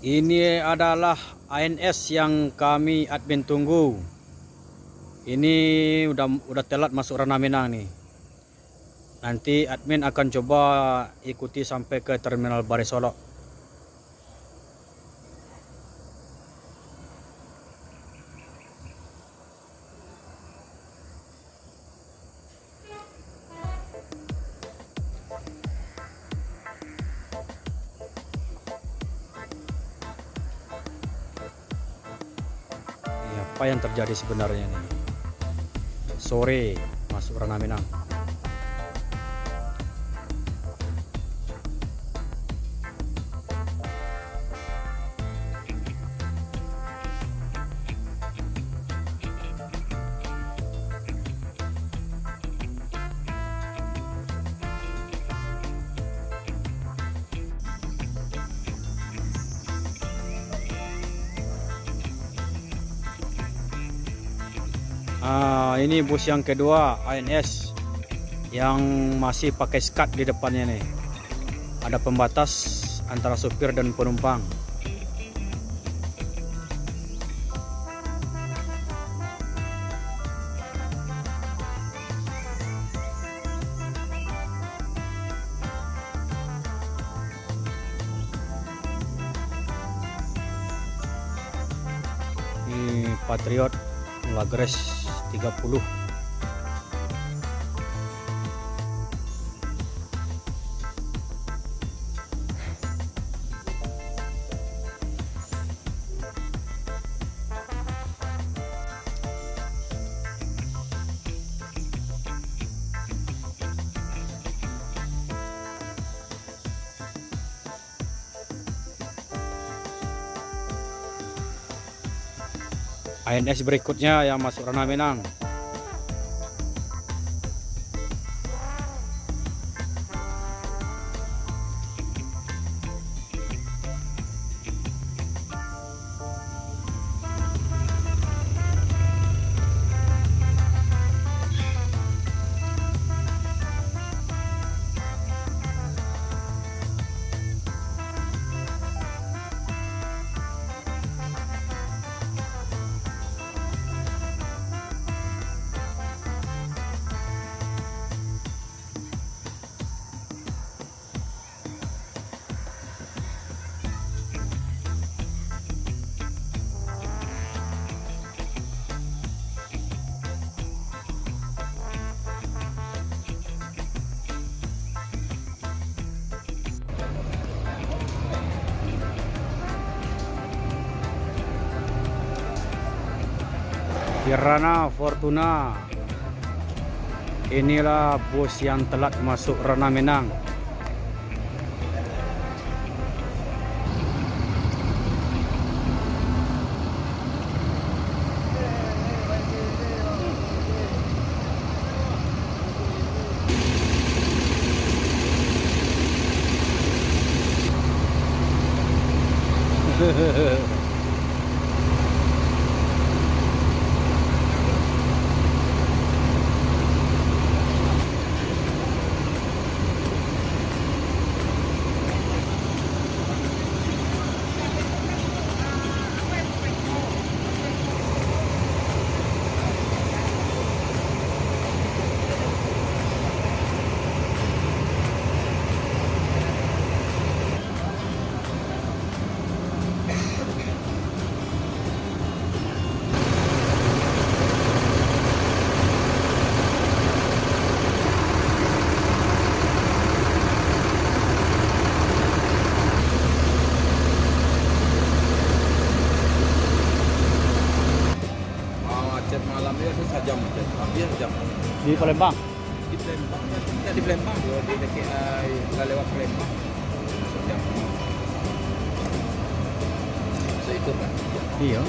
Ini adalah ANS yang kami admin tunggu. Ini udah telat masuk Ranah Minang nih. Nanti admin akan coba ikuti sampai ke Terminal Baris Solok. Apa yang terjadi sebenarnya nih? Sore masuk Ranah Minang. Ini bus yang kedua ANS yang masih pakai skat di depannya nih. Ada pembatas antara supir dan penumpang. Ini Patriot Lagres 30. ANS berikutnya yang masuk Ranah Minang. Kirana Fortuna. Inilah bus yang telat masuk Ranah Minang. Malamnya itu sejam, hampir sejam. Di Palembang. Di Palembang, tidak di Palembang, di dekat nggak lewat Palembang. Sejam. So itu kan. Iya.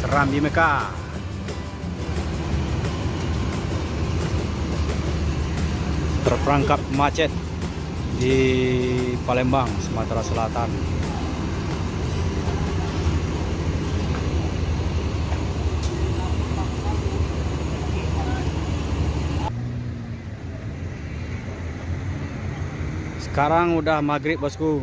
Seram di Mekah. Terperangkap macet di Palembang, Sumatera Selatan. Sekarang udah maghrib bosku.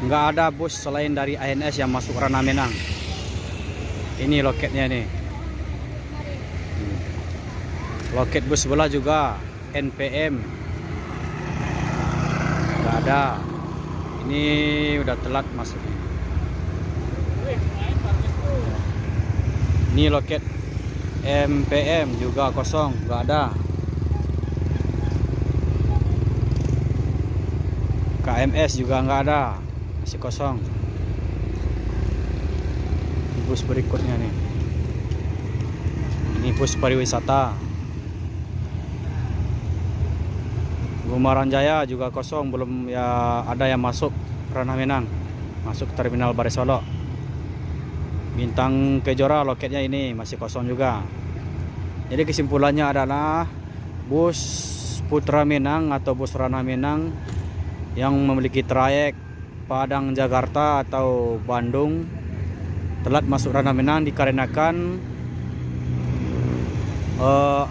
Nggak ada bus selain dari ANS yang masuk Ranah Minang. Ini loketnya nih. Loket bus sebelah juga NPM. Nggak ada. Ini udah telat masuk. Ini loket MPM juga kosong, nggak ada. KMS juga nggak ada, masih kosong. Bus berikutnya nih, ini bus pariwisata. Gumaran Jaya juga kosong, belum ya ada yang masuk Ranah Minang, masuk terminal Bare Solo. Bintang Kejora loketnya ini masih kosong juga. Jadi kesimpulannya adalah bus Putra Minang atau bus Ranah Minang yang memiliki trayek Padang Jakarta atau Bandung telat masuk Ranah Minang dikarenakan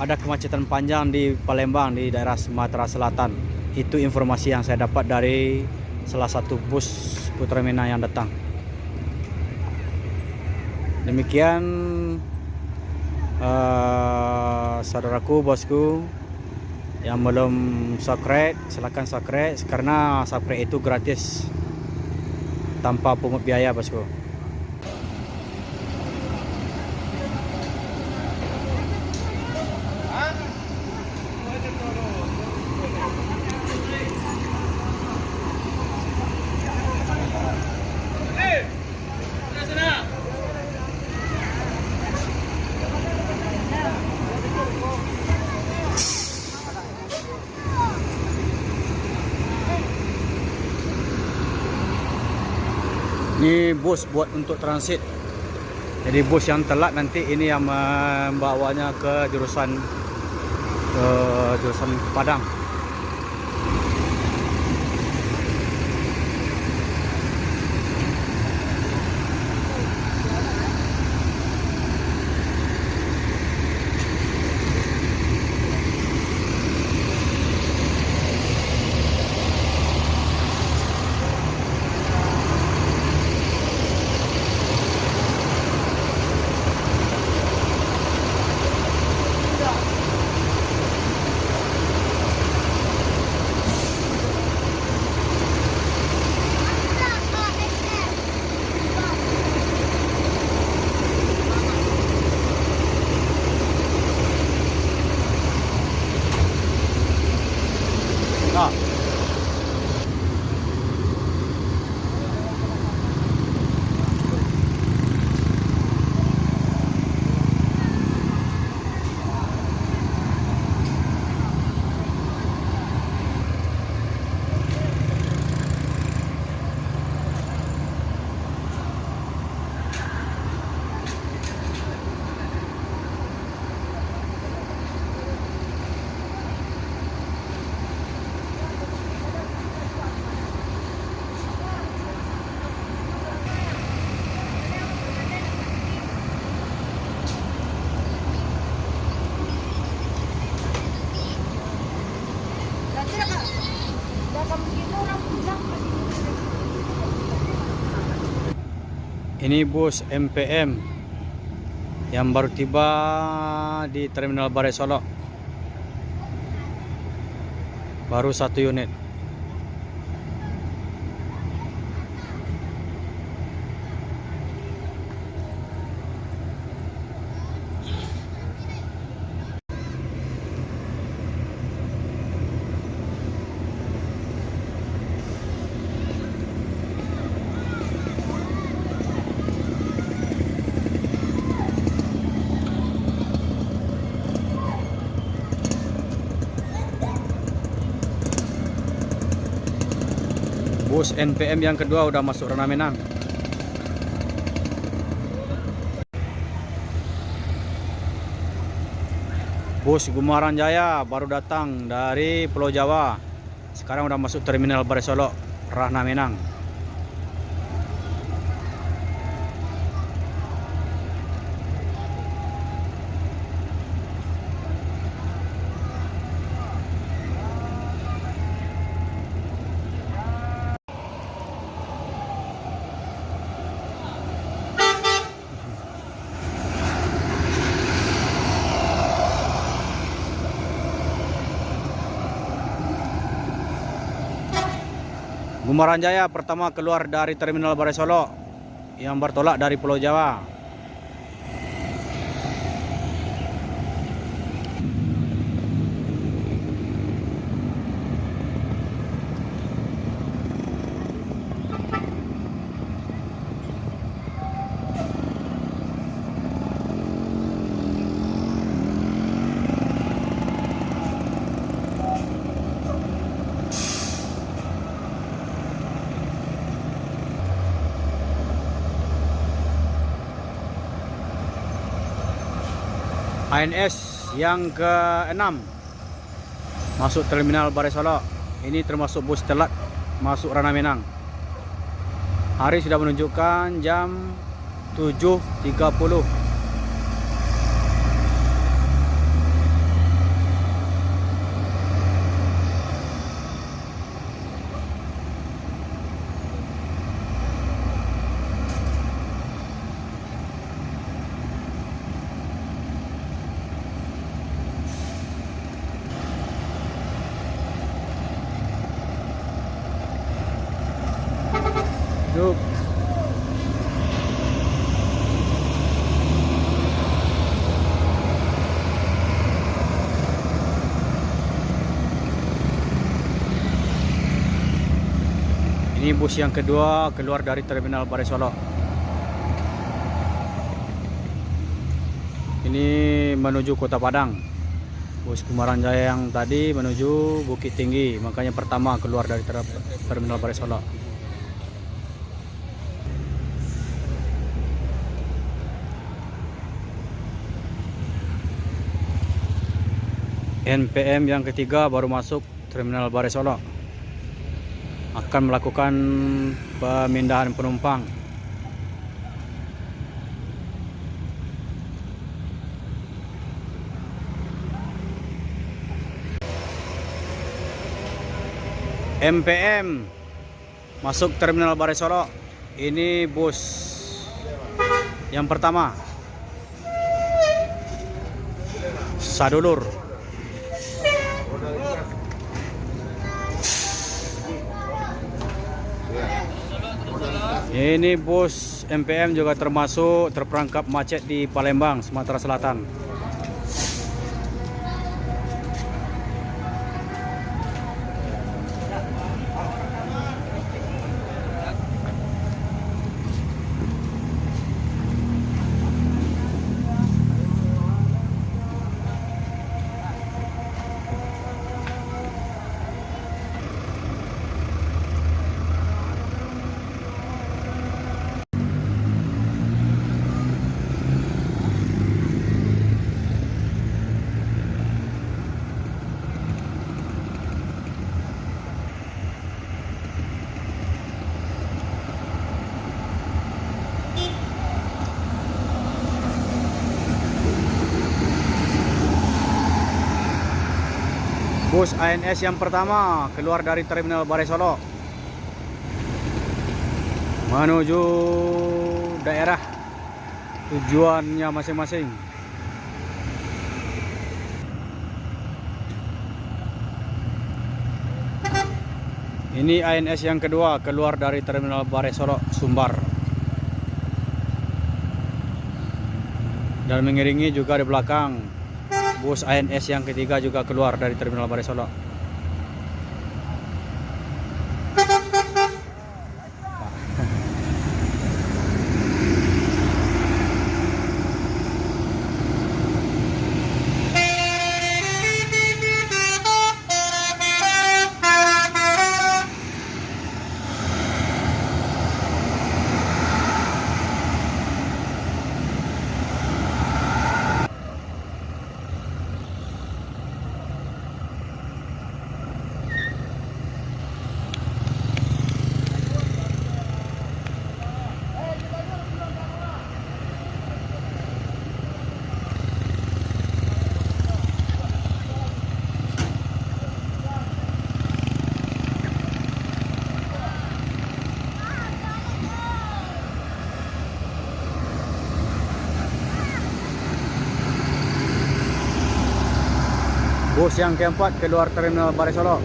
ada kemacetan panjang di Palembang di daerah Sumatera Selatan. Itu informasi yang saya dapat dari salah satu bus Putra Minang yang datang. Demikian saudaraku, bosku yang belum subscribe, silahkan subscribe karena subscribe itu gratis tanpa pungut biaya bosku. Ini bus buat untuk transit. Jadi bus yang telat nanti ini yang membawanya ke jurusan Padang. Nah, ini bus MPM yang baru tiba di Terminal Bare Solo. Baru 1 unit. Bus NPM yang kedua udah masuk Ranah Minang. Bus Gumaran Jaya baru datang dari Pulau Jawa. Sekarang udah masuk terminal Barai Solok, Rahna Minang. Gumaran Jaya pertama keluar dari terminal Barai Solok yang bertolak dari Pulau Jawa. ANS yang ke-6 masuk terminal Barai Solok. Ini termasuk bus telat masuk Rahna Minang. Hari sudah menunjukkan jam 7.30. Yuk. Ini bus yang kedua keluar dari terminal Barai Solok. Ini menuju Kota Padang. Bus Gumaran Jaya yang tadi menuju Bukit Tinggi, makanya pertama keluar dari terminal Barai Solok. NPM yang ketiga baru masuk terminal Barai Solok, akan melakukan pemindahan penumpang. MPM masuk terminal Barai Solok. Ini bus yang pertama, Sadulur. Ini bus MPM juga termasuk terperangkap macet di Palembang, Sumatera Selatan. Bus ANS yang pertama keluar dari terminal Barai Solok menuju daerah tujuannya masing-masing. Ini ANS yang kedua keluar dari terminal Barai Solok, Sumbar. Dan mengiringi juga di belakang bus ANS yang ketiga juga keluar dari terminal Barai Solok. Bus yang keempat keluar terminal Balai Solok.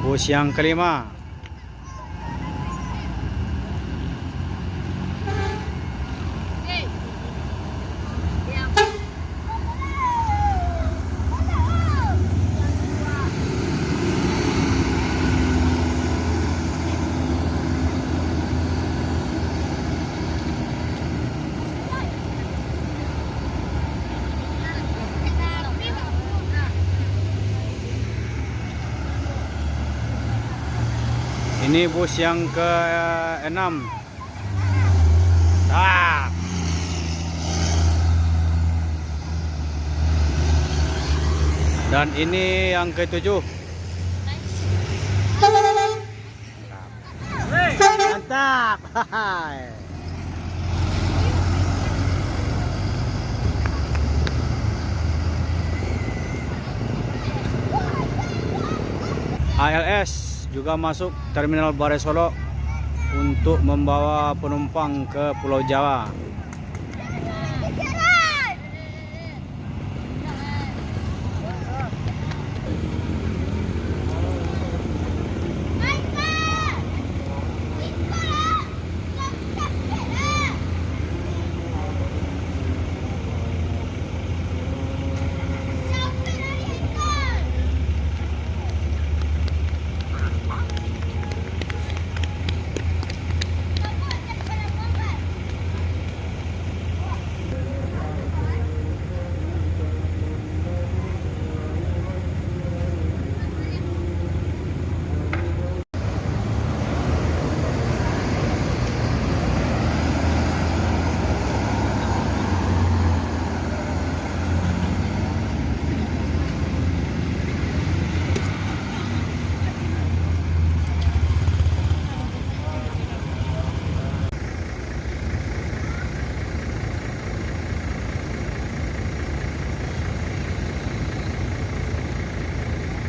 Bus yang kelima. Ini bus yang ke-6. Dan ini yang ke-7. Mantap. ALS juga masuk terminal Balai Solok untuk membawa penumpang ke Pulau Jawa.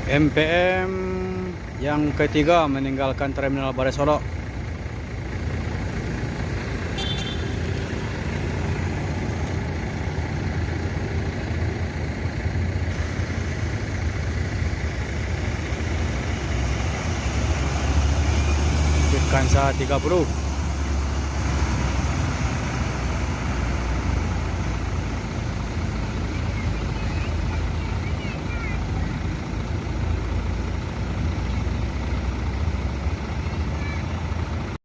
MPM yang ketiga meninggalkan terminal Balai Solok. Kansa 30.